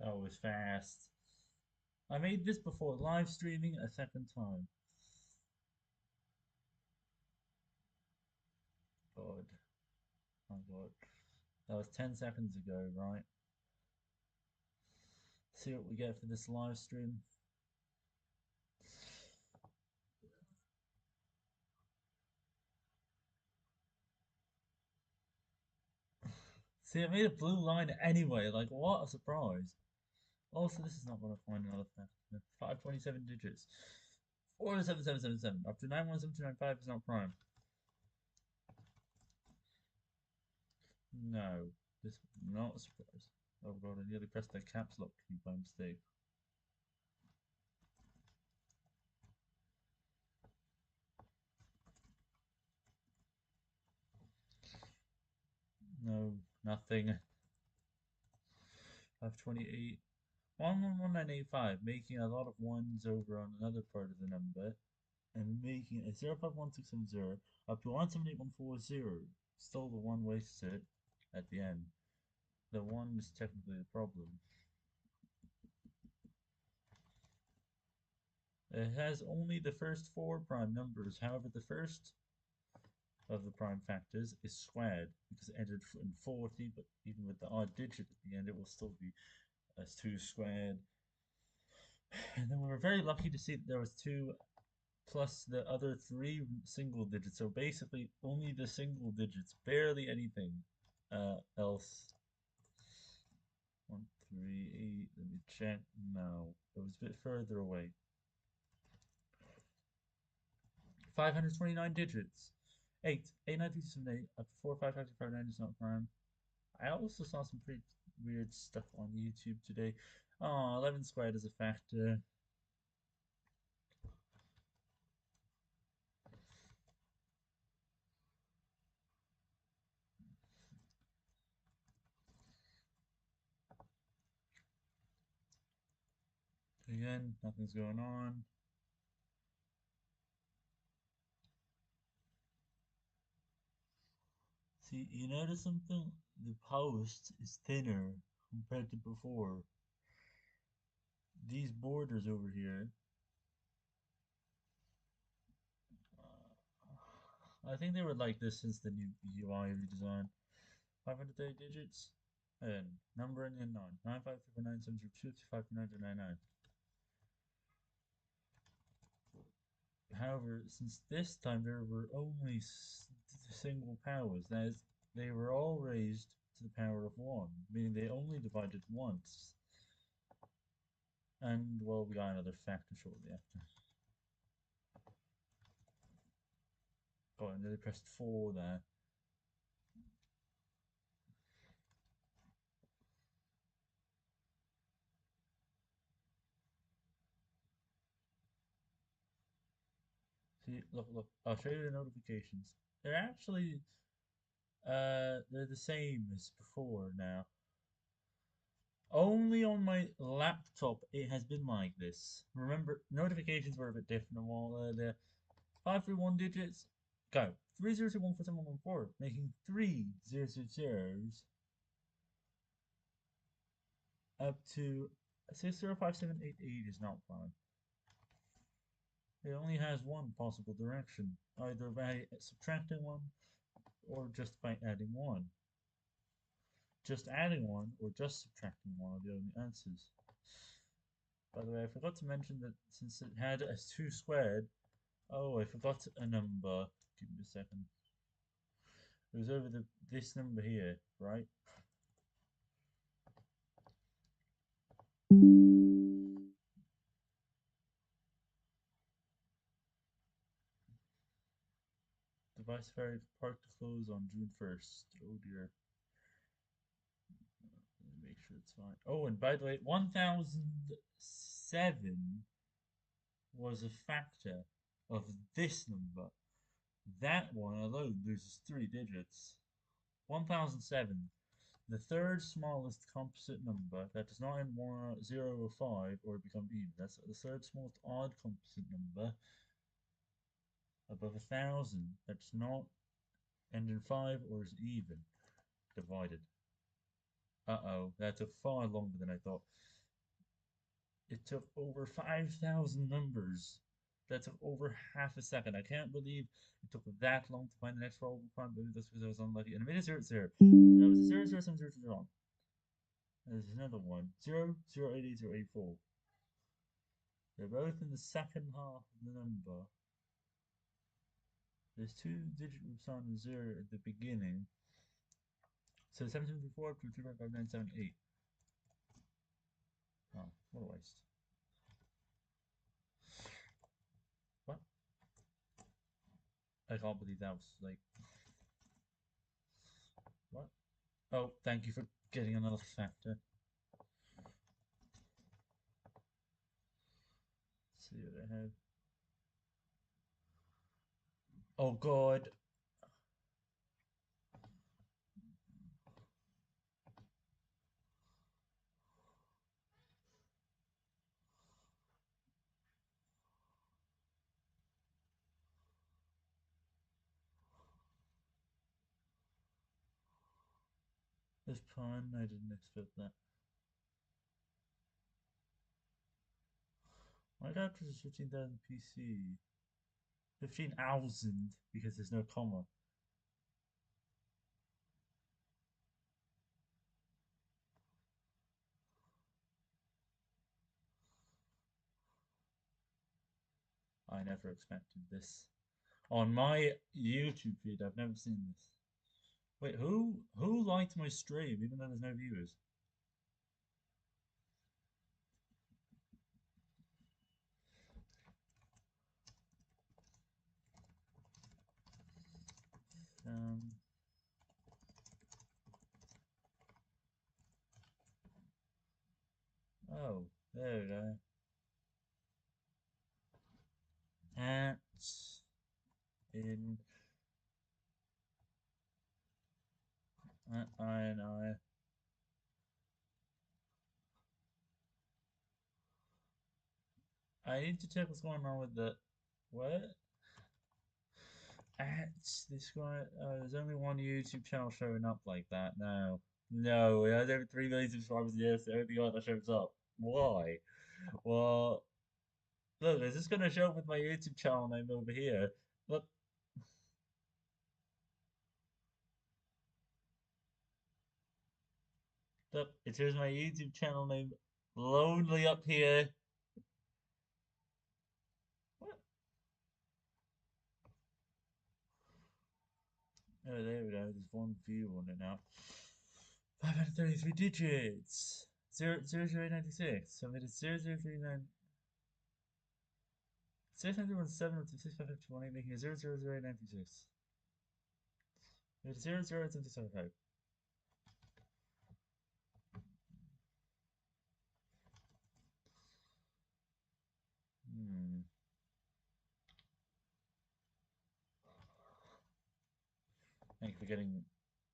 Oh, it's fast. I made this before live streaming a second time. God. Oh god. That was 10 seconds ago, right? See what we get for this live stream. See, I made a blue line anyway. Like, what a surprise. Also, this is not going to find another factor. 527 digits. 47777. Up to 917295 is not prime. No, this is not a surprise. Oh god, I nearly pressed the caps lock key by mistake. No, nothing. 528. 111,985, making a lot of ones over on another part of the number, and making it 051670 up to 178140. Still the one wasted at the end. The one is technically the problem. It has only the first four prime numbers. However, the first of the prime factors is squared because it ended in 40, but even with the odd digit at the end, it will still be as 2 squared. And then we were very lucky to see that there was 2 plus the other 3 single digits. So basically, only the single digits, barely anything else. 138. Let me check. No, it was a bit further away. 529 digits. 8, 89378 up to 45559 is not prime. I also saw some pretty weird stuff on YouTube today. Oh, 11 squared is a factor. Again, nothing's going on. See, you notice something? The post is thinner compared to before. These borders over here, I think they were like this since the new UI redesign. 530 digits, and number ending in 9. 95349722599. However, since this time there were only single powers, that is, they were all raised to the power of 1, meaning they only divided once. And, well, we got another factor shortly after. Oh, and then they pressed 4 there. See, look, I'll show you the notifications. They're actually, they're the same as before now. Only on my laptop it has been like this. Remember, notifications were a bit different a while earlier. 531 digits, go. 302147114, making 3 000s up to 605788 is not prime. It only has one possible direction, either by subtracting 1 or just by adding 1. Just adding 1 or just subtracting 1 are the only answers. By the way, I forgot to mention that since it had a 2 squared, oh, I forgot a number. Give me a second. It was over this number here, right? Device ferry parked to close on June 1st. Oh dear. Let me make sure it's fine. Oh, and by the way, 1007 was a factor of this number. That one alone loses 3 digits. 1007, the third smallest composite number that does not end 0 or 5 or become even. That's the third smallest odd composite number above 1,000 that does not end in 5 or is even divided. Uh-oh, that took far longer than I thought. It took over 5,000 numbers. That took over half a second. I can't believe it took that long to find the next probable prime. Maybe that's because I was unlucky. And I made a 0 0. So that was a 0 0 7 0 0. There's another one. 0 0 8 8 0 8 4. They're both in the second half of the number. There's two digit sign of 0 at the beginning. So 774 up to 3.5978. Oh, what a waste. What? I can't believe that was like. What? Oh, thank you for getting another factor. Let's see what I have. Oh god. This pun, I didn't expect that. My adapter is 15,000 PC. 15,000 because there's no comma. I never expected this. On my YouTube feed, I've never seen this. Wait, who liked my stream even though there's no viewers? Um, oh, there we go. At in I need to check what's going on with the what? At this guy, there's only one YouTube channel showing up like that now. No, it has over 3 million subscribers. Yes, the only guy that shows up. Why? Well, look, is this gonna show up with my YouTube channel name over here? Look, look, it shows my YouTube channel name lonely up here. What? Oh, there we go. There's one view on it now. 533 digits. 00896. So it is 0039. 617 up to 6551, making it 000896. It is 00775. Hmm. Thank you for getting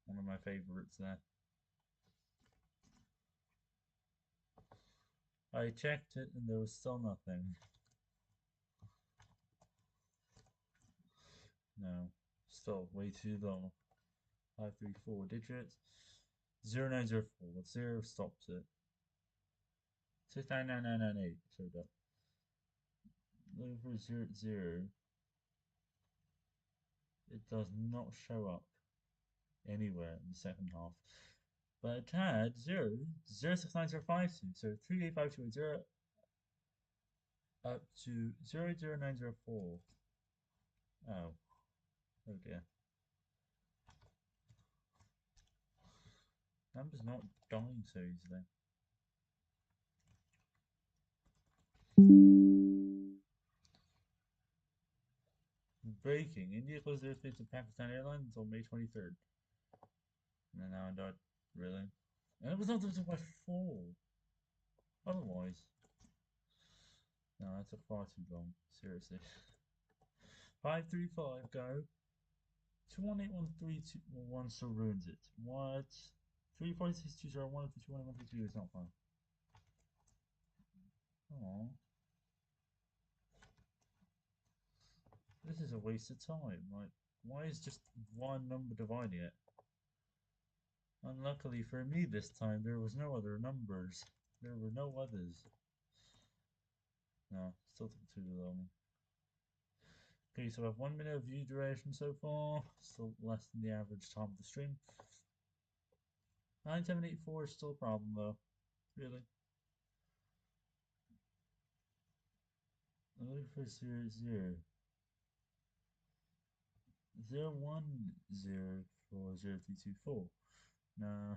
one of my favorites there. I checked it and there was still nothing. No, still way too long. 534 digits. 0904. What zero stops it? 699998 showed up. Looking for 00. It does not show up anywhere in the second half. But it had 06905, so 385280 up to 00904. Oh, oh dear. Numbers not dying so easily. Breaking. India closed airspace to Pakistan Airlines until May 23rd. And then now I died. Really? And it was not until by 4. Otherwise. No, that took far too long. Seriously. 535, go. 218132 still ruins it. What? 34620 122 is not fun. Oh. This is a waste of time. Like, why is just one number dividing it? Unluckily for me this time, there was no other numbers. There were no others. No, still took too long. Okay, so I have 1 minute of view duration so far. Still less than the average time of the stream. 9784 is still a problem though. Really. I'm looking for 00. 0104024. Nah.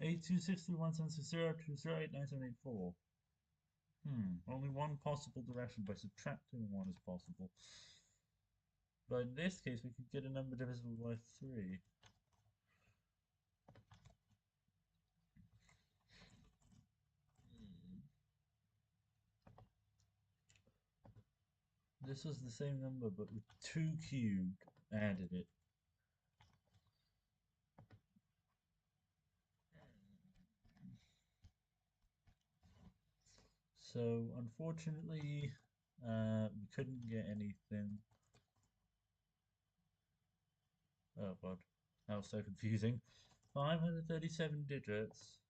8263176020897884. Only one possible direction by subtracting one is possible. But in this case, we could get a number divisible by 3. This was the same number, but with 2 cubed added it. So, unfortunately, we couldn't get anything. Oh god, that was so confusing. 537 digits.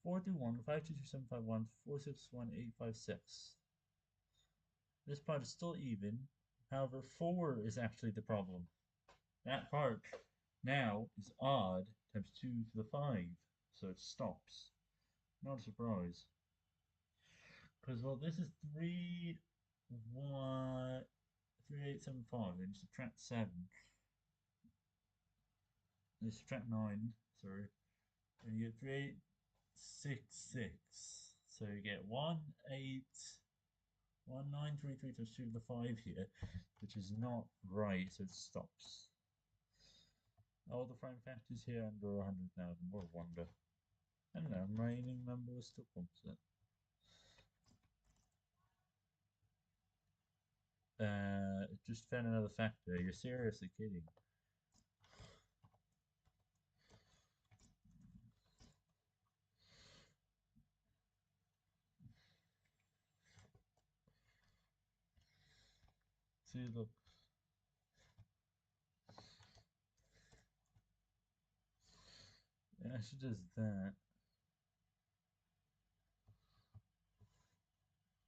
421 522 461 856. This part is still even. However, 4 is actually the problem. That part now is odd times 2 to the 5. So it stops. Not a surprise. Because, well, this is 3875, and you subtract 7. You subtract 9, sorry. And you get 3866. So you get 19333 times 2 to the 5 here, which is not right, so it stops. All the prime factors here under 100,000. What a wonder. And the remaining number is still constant. Just found another factor. You're seriously kidding. See, look. It actually does that.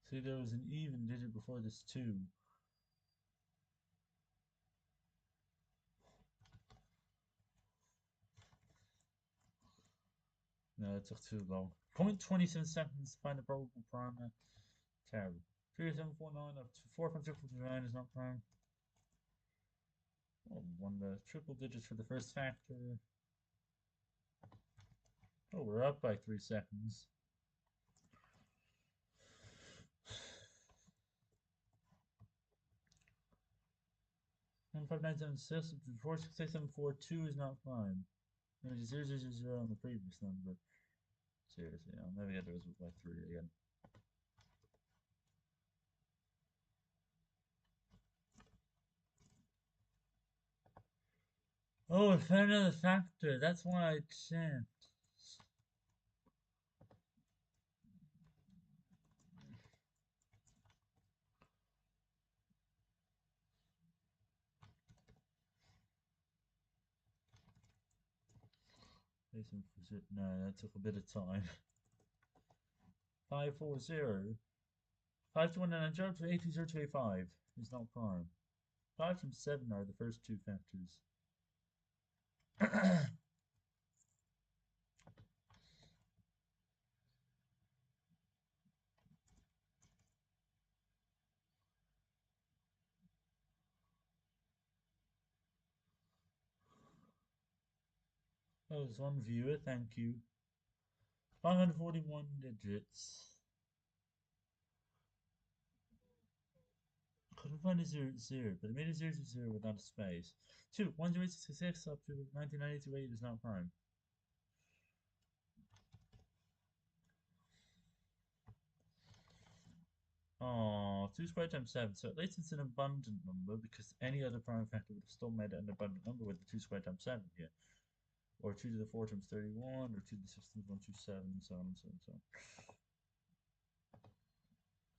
See, there was an even digit before this 2. No, it took too long. 0.27 seconds to find the probable prime. Terrible. 3749 up to 4.649 is not prime. Oh, wonder. Triple digits for the first factor. Oh, we're up by 3 seconds. And 5976 up to 46674 is not prime. Maybe 0000 on the previous number. Seriously, I'll never get those by 3 again. Oh, I found another factor. That's why I can't. No, that took a bit of time. 540. 521 to 820 is not prime. 5 from 7 are the first 2 factors. Oh, there's one viewer, thank you. 541 digits. Couldn't find a 00, but it made a 000 without a space. 2, 10866 up to 1992 8 is not prime. Oh, 2 squared times 7. So at least it's an abundant number because any other prime factor would have still made it an abundant number with the 2 squared times 7 here. Or 2 to the 4 times 31, or 2 to the 6 times 127, and so on and so on and so on.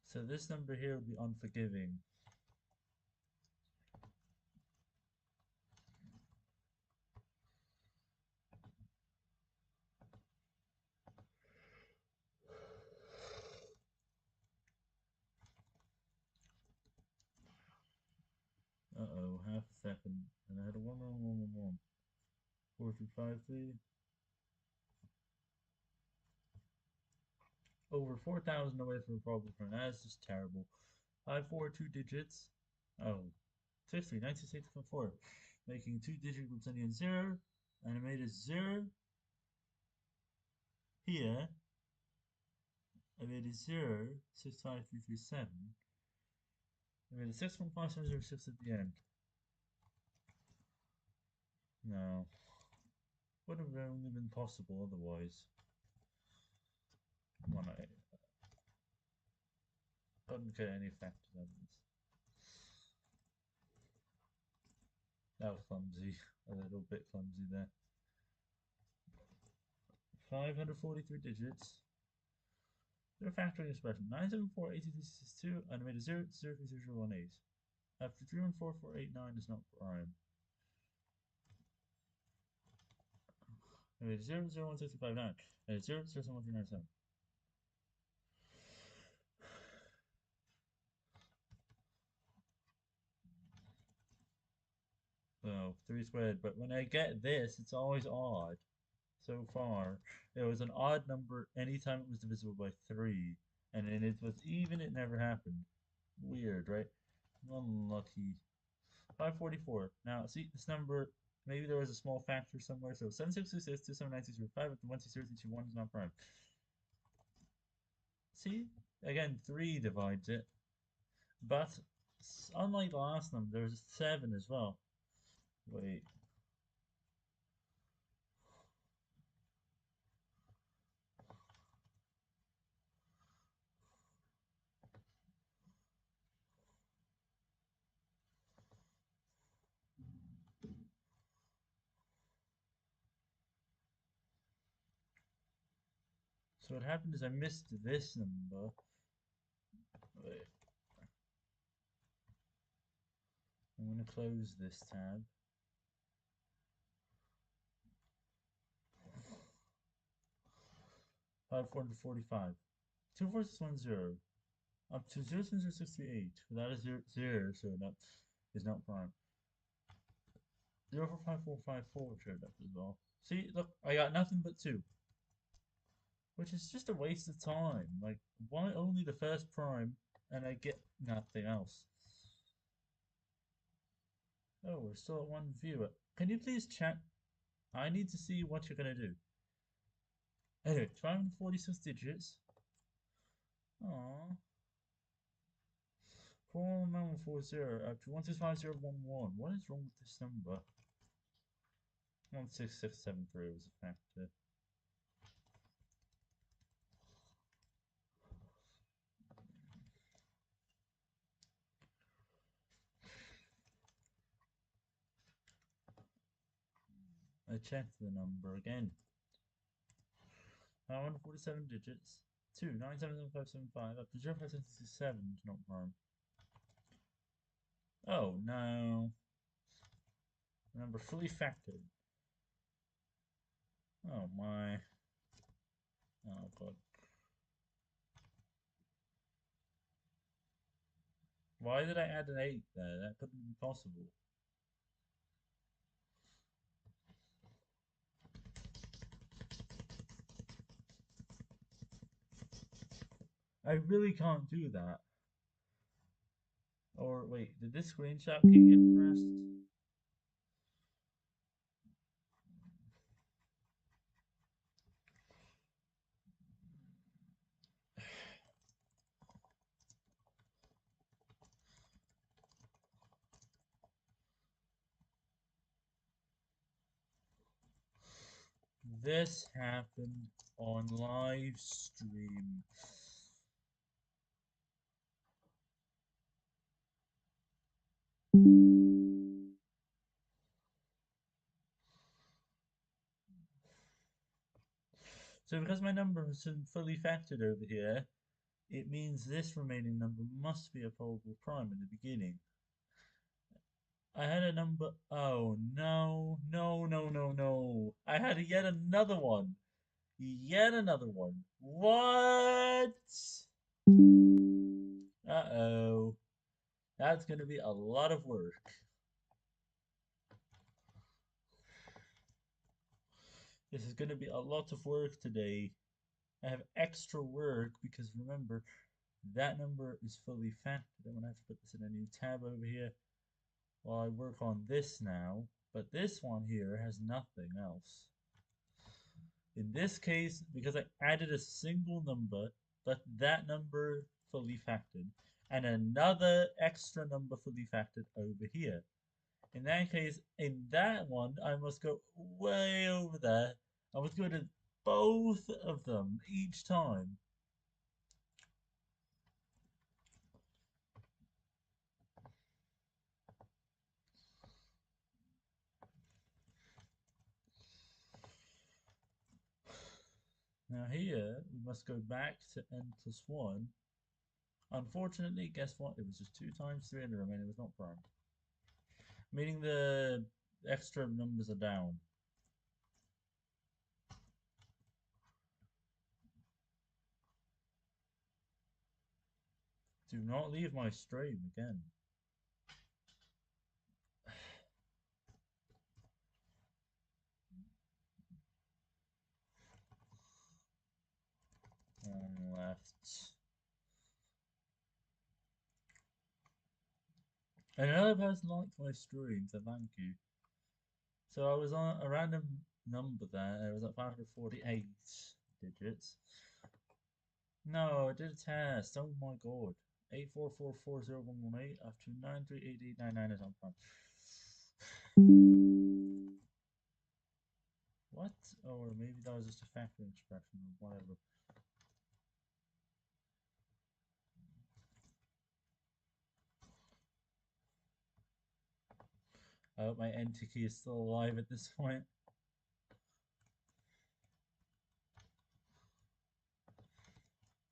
So this number here would be unforgiving. 153. Over 4,000 away from a probable prime. That is just terrible. 5, 4, 2 digits. Oh, 50, 96.4. Making 2 digit groups ending in 0. And I made a 0 here. I made a 0, 65337. I made a 615,706 at the end. No. Would have only been possible otherwise. When I couldn't get any factors out of this. That was clumsy. A little bit clumsy there. 543 digits. Their factoring expression 9748262 and I made a 0 0 After 314489 is not prime. I made 0 0 1 6 5 9 and it's 0 0 7 1 3 9 7. So 3 squared, but when I get this, it's always odd. So far, it was an odd number anytime it was divisible by 3, and then it was even, it never happened. Weird, right? Unlucky. 544. Now, see, this number, maybe there was a small factor somewhere, so 7626, 27965 up to 160 is not prime. See? Again, 3 divides it. But, unlike the last number, there's 7 as well. Wait. So what happened is I missed this number. Wait. I'm going to close this tab. Five 445. 2 4 6 1 0. Up to 0 0 6 3 8. That is 0, so that is not prime. 0 4 5 4 5 4 showed up as well. See, look, I got nothing but 2. Which is just a waste of time. Like, why only the first prime and I get nothing else? Oh, we're still at 1 viewer. Can you please chat? I need to see what you're going to do. Anyway, 546 digits. Aww. 49140 up to 165,011. What is wrong with this number? 16673 was a factor. I checked the number again. 147 digits. 2 97775 up to 05667 is not prime. Oh no. Number fully factored. Oh my. Oh god. Why did I add an 8 there? That couldn't be possible. I really can't do that. Or wait, did this screenshot key get pressed? This happened on live stream. So because my number is fully factored over here, it means this remaining number must be a probable prime in the beginning. I had a number. Oh no, no, no, no, no. I had yet another one. Yet another one. What? Uh-oh. That's going to be a lot of work. This is going to be a lot of work today. I have extra work because remember, that number is fully factored. I'm going to have to put this in a new tab over here while I work on this now. But this one here has nothing else. In this case, because I added a single number, but that number fully factored, and another extra number fully factored over here. In that case, in that one, I must go way over there. I must go to both of them each time. Now here, we must go back to n plus 1. Unfortunately, guess what? It was just 2 times 3 and the remainder was not prime. Meaning the extra numbers are down. Do not leave my stream again. And left. And another person liked my stream, so thank you. So I was on a random number there. It was at 548 digits. No, I did a test. Oh my god. 8444018 up to 9388899 is on prime. What? Or maybe that was just a factoring expression or whatever. I hope my enter key is still alive at this point.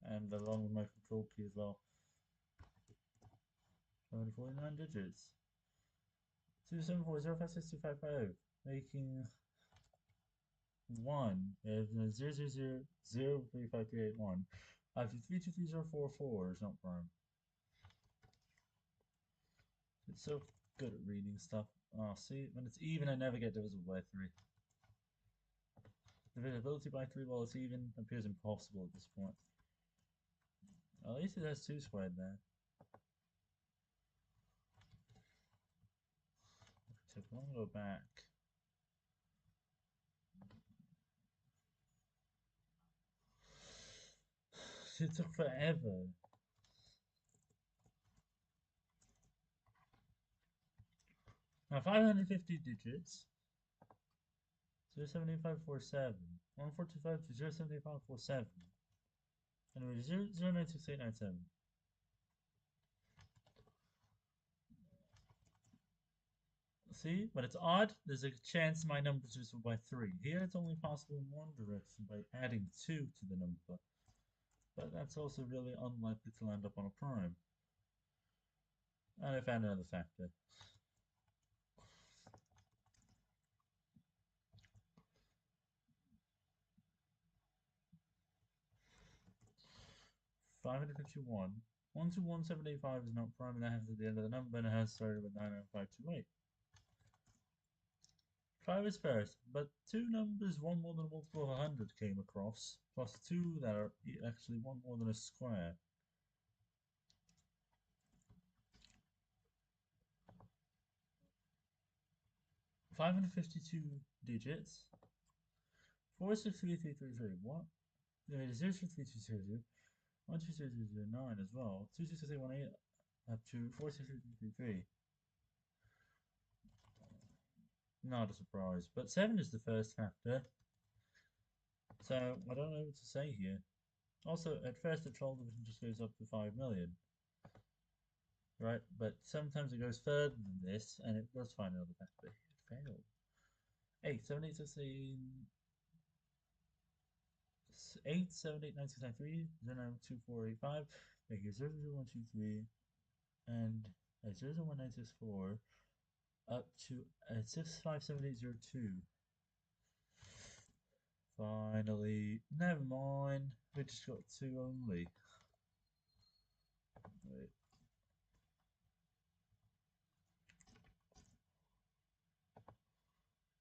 And along with my control key as well. 249 digits. 274056255, making 1 is 000035381. After 323044 is not prime. It's so good at reading stuff. Oh, see, when it's even, I never get divisible by 3. Divisibility by 3 while it's even appears impossible at this point. At least it has 2 squared there. So if I want to go back. It took forever. Now 550 digits. 078547. 1425 to 078547. Anyway, 096897. See, but it's odd. There's a chance my number is divisible by 3. Here it's only possible in one direction by adding 2 to the number. But that's also really unlikely to land up on a prime. And I found another factor. $551. 121785 is not prime, and that has at the end of the number, and it has started with 99528. 5 is first, but 2 numbers, one more than a multiple of 100 came across, plus 2 that are actually one more than a square. $552 digits. 463333. What? There is 06320. 126009 as well. 26618 up to 46333. Not a surprise, but 7 is the first factor. So I don't know what to say here. Also, at first the troll division just goes up to 5 million. Right, but sometimes it goes further than this, and it does find another factor. It failed. 8, 7, 8, 6, 8, 7, 8, 9, 6, 9, 3, 0, 9, 2, 4, 8, 5, make it 0, 0, 1, 2, 3, and 0, 0, 1, 9, 6, 4, up to 6, 5, 7, 8, 0, 2. Finally, never mind. We just got 2 only. Wait.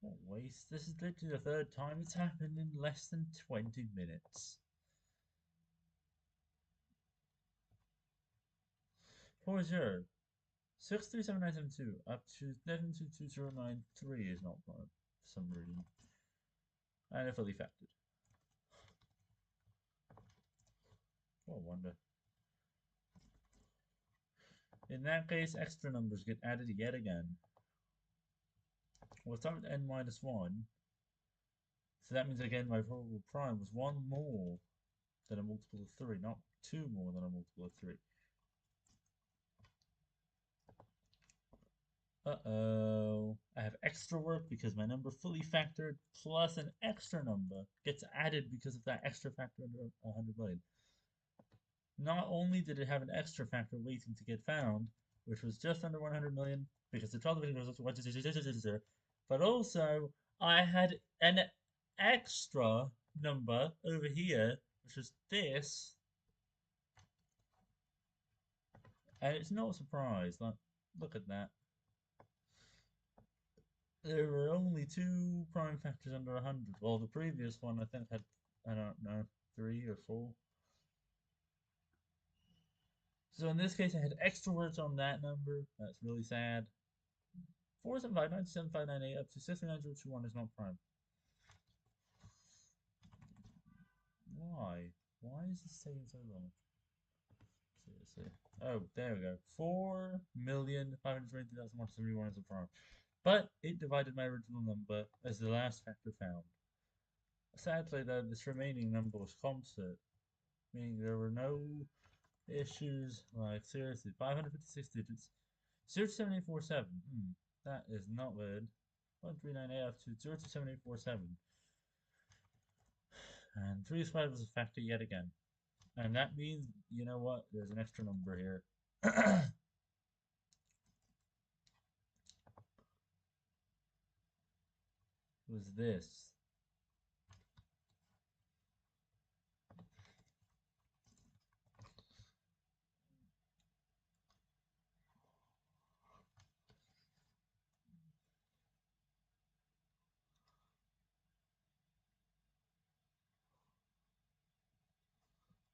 Oh, waste. This is literally the third time it's happened in less than 20 minutes. 40 63792 up to 7222093 is not prime for some reason. And it fully factored. What a wonder. In that case, extra numbers get added yet again. We'll start with n minus 1. So that means again my probable prime was 1 more than a multiple of 3, not 2 more than a multiple of 3. Uh-oh. I have extra work because my number fully factored plus an extra number gets added because of that extra factor under 100 million. Not only did it have an extra factor waiting to get found, which was just under 100 million, because the total value was 1, but also I had an extra number over here, which was this, and it's no surprise. Like, look at that. There were only 2 prime factors under 100. Well, the previous one I think had, I don't know, 3 or 4. So in this case, I had extra words on that number. That's really sad. 4759759 up to 69021 is not prime. Why? Why is this taking so long? Seriously. Oh, there we go. 4,523,171 is a prime. But it divided my original number as the last factor found. Sadly, though, this remaining number was composite, meaning there were no issues. Like, seriously, 556 digits. 02847. That is not good. 139A up to 02747. And 3 5 is a factor yet again. And that means, you know what? There's an extra number here. Was this.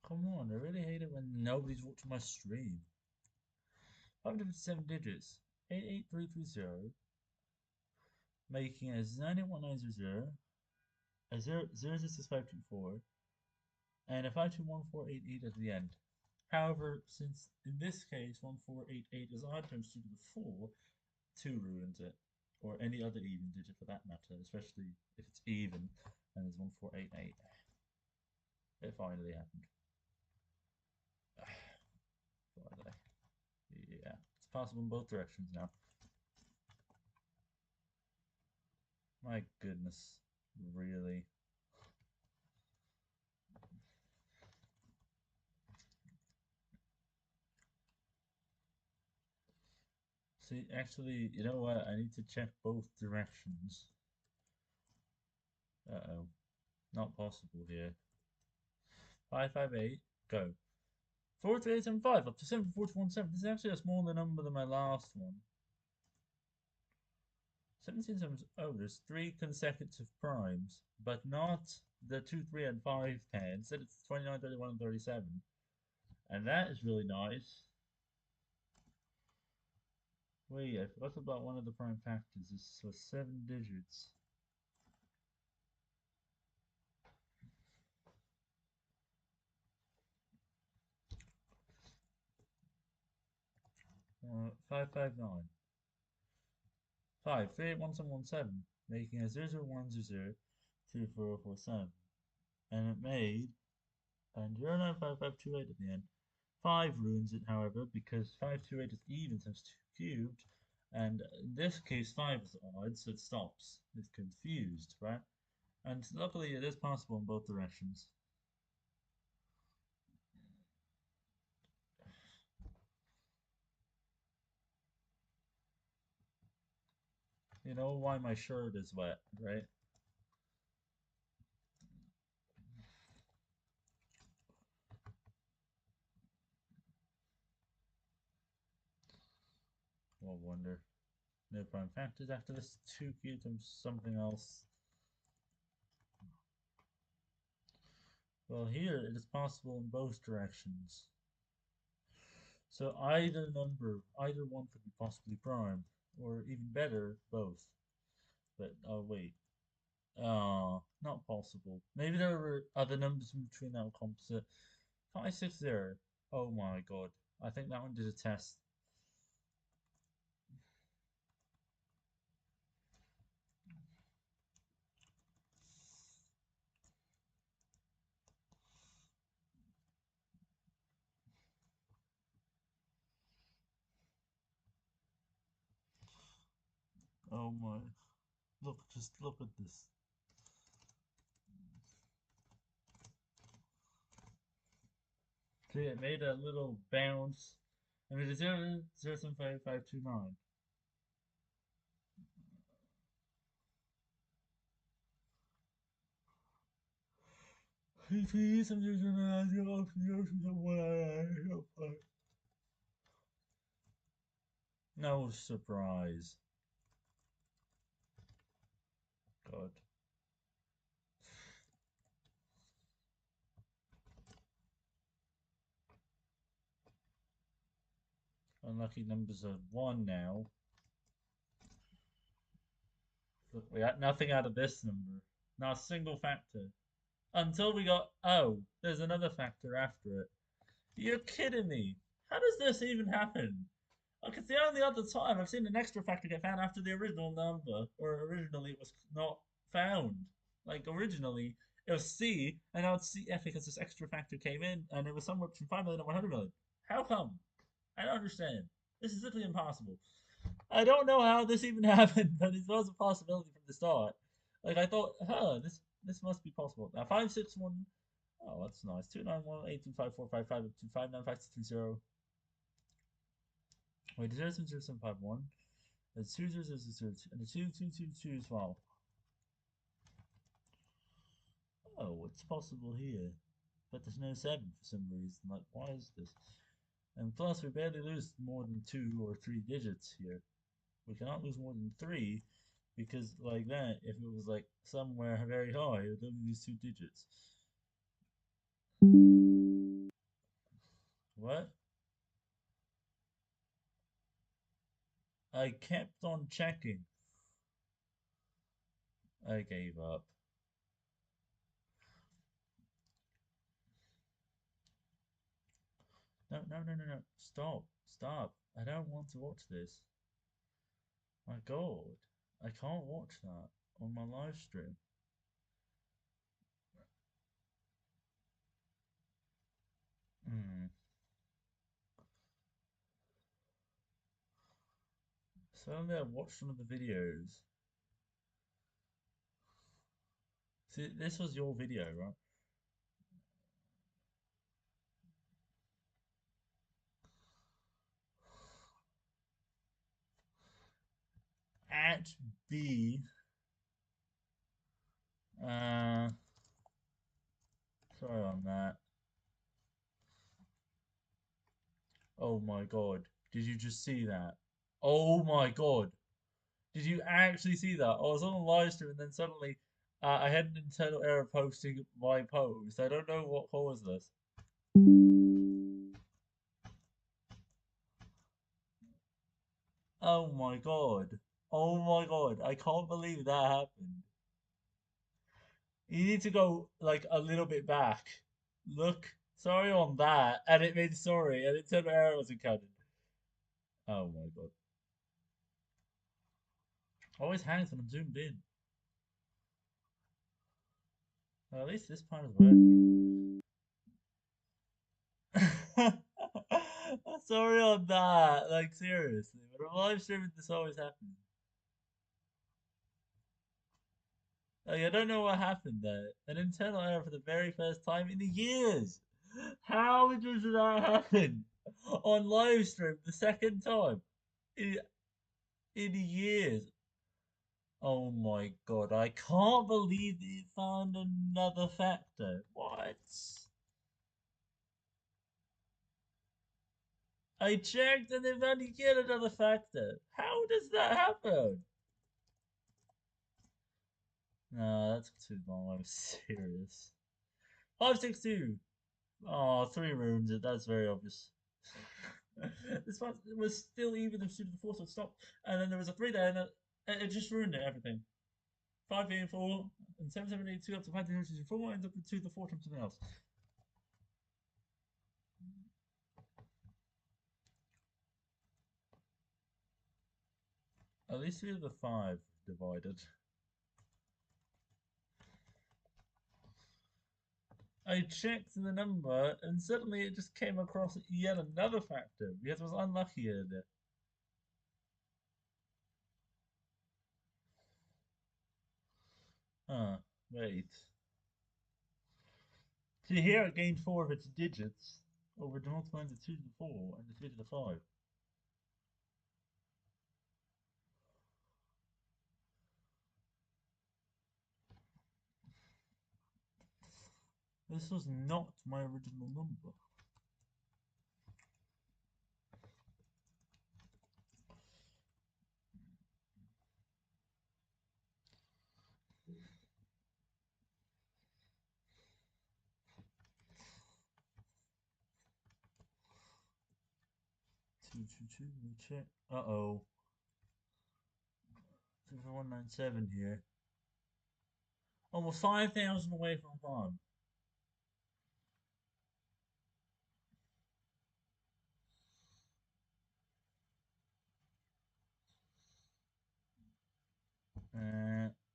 Come on, I really hate it when nobody's watching my stream. 557 digits. 88330. Making as 98190, a 0066524, and a 521488 at the end. However, since in this case 1488 is odd times 2 to the 4, 2 ruins it. Or any other even digit for that matter, especially if it's even and it's 1488. It finally happened. Finally. Yeah, it's possible in both directions now. My goodness, really. See, actually, you know what? I need to check both directions. Uh-oh. Not possible here. 558, go. 43875 up to 74117. This is actually a smaller number than my last one. 1770. Oh, there's 3 consecutive primes, but not the 2, 3, and 5 10. Instead, it's 29, 31, and 37. And that is really nice. Wait, I forgot about one of the prime factors. This was 7 digits. Uh, 559. 5381717, making a 00102447. And it made and 095528 at the end. 5 ruins it, however, because 528 is even times 2 cubed, and in this case 5 is odd, so it stops. It's confused, right? And luckily it is possible in both directions. You know why my shirt is wet, right? Well, wonder. No prime factors after this 2 times something else. Well, here it is possible in both directions. So either number, either one could be possibly prime, or even better, both. But oh wait, not possible. Maybe there were other numbers in between that were composite. 560. Oh my god, I think that one did a test. Oh my, look, just look at this. See, it made a little bounce, and it is 0.07559. No surprise. God. Unlucky numbers are 1 now. Look, we got nothing out of this number. Not a single factor. Until we got, oh, there's another factor after it. You're kidding me. How does this even happen? Like, it's the only other time I've seen an extra factor get found after the original number, or originally it was not found. Like, originally it was C, and now it's CF because this extra factor came in, and it was somewhere between 5 million and 100 million. How come? I don't understand. This is literally impossible. I don't know how this even happened, but it was a possibility from the start. Like, I thought, this must be possible. Now, 561. Oh, that's nice. 291825455259560. Wait, 07071. That's 20002 and the 2222 as well. Oh, what's possible here? But there's no 7 for some reason. Like, why is this? And plus, we barely lose more than 2 or 3 digits here. We cannot lose more than 3 because, like that, if it was like somewhere very high, it would only lose 2 digits. What? I kept on checking. I gave up. No, no, no, no, no. Stop. Stop. I don't want to watch this. My god. I can't watch that on my live stream. Hmm. Suddenly I watched one of the videos. See, this was your video, right? At B. Uh, sorry on that. Oh my god. Did you just see that? Oh my god. Did you actually see that? I was on a live stream and then suddenly I had an internal error posting my post. I don't know what caused this. Oh my god. Oh my god. I can't believe that happened. You need to go like a little bit back. Look, sorry on that, and it made sorry, and it said error wasn't counted. Oh my god. Always hangs when I'm zoomed in. Well, at least this part is working. Sorry on that. Like seriously, when I'm live streaming, this always happens. Like I don't know what happened there. An internal error for the very first time in years. How does that happen on live stream the second time in, in years? Oh my god, I can't believe it found another factor. What? I checked and then found yet another factor. How does that happen? No, that's too long. I'm serious. 562. Oh, three runes it. That's very obvious. This one was still even if suited the fourth would stop, and then there was a three there, and it just ruined it, everything. 584 and 7782 up to 524 ends up with 2 to 4 from something else. At least 3 of the 5 divided. I checked the number and suddenly it just came across yet another factor because I was unlucky in it. Huh, wait. See here it gained 4 of its digits over to multiplying the 2 to the 4 and the 3 to the 5. This was not my original number. Two. Check. Uh-oh. 197 here. Almost 5,000 away from farm.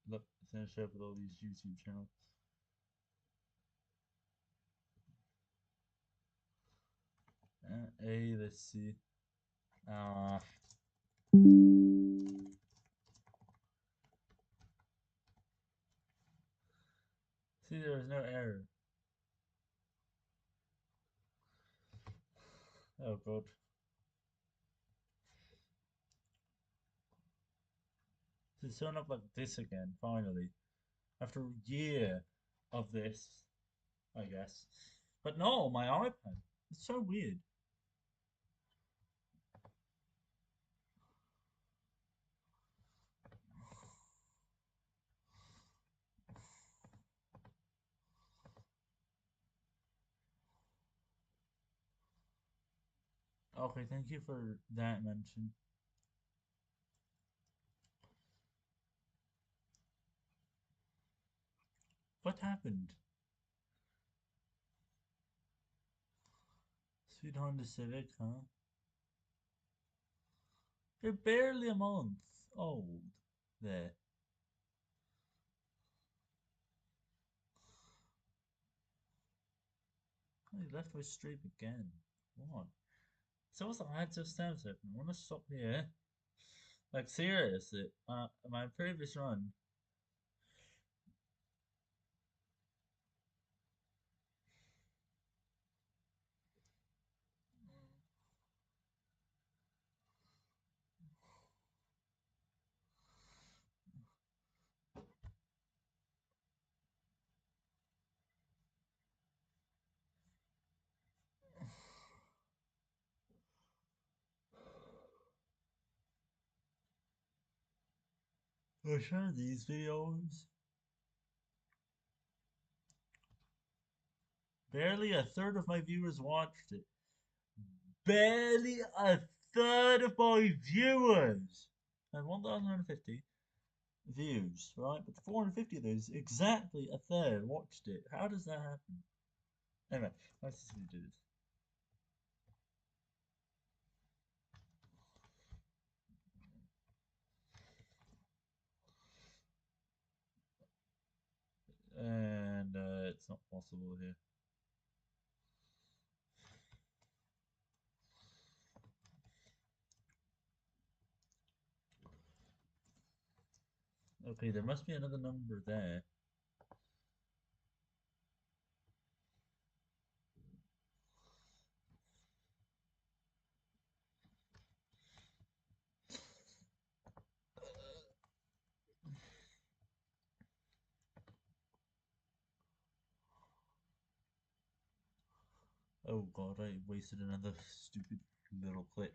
Look, finish up with all these YouTube channels. Let's see. See, there was no error. Oh god. It's showing up like this again, finally. After a year of this, I guess. But no, my iPad. It's so weird. Okay, thank you for that mention. What happened? Sweet Honda Civic, huh? They're barely a month old. There. I left my streak again. What? So what's the odds of stamps it? I want to stop here. Like seriously, my previous run. I share these videos. Barely a third of my viewers watched it. Barely a third of my viewers. And 1,150 views, right? But 450 of those, exactly a third watched it. How does that happen? Anyway, let's see who did this. And it's not possible here. Okay, there must be another number there. Oh god, I wasted another stupid Little click.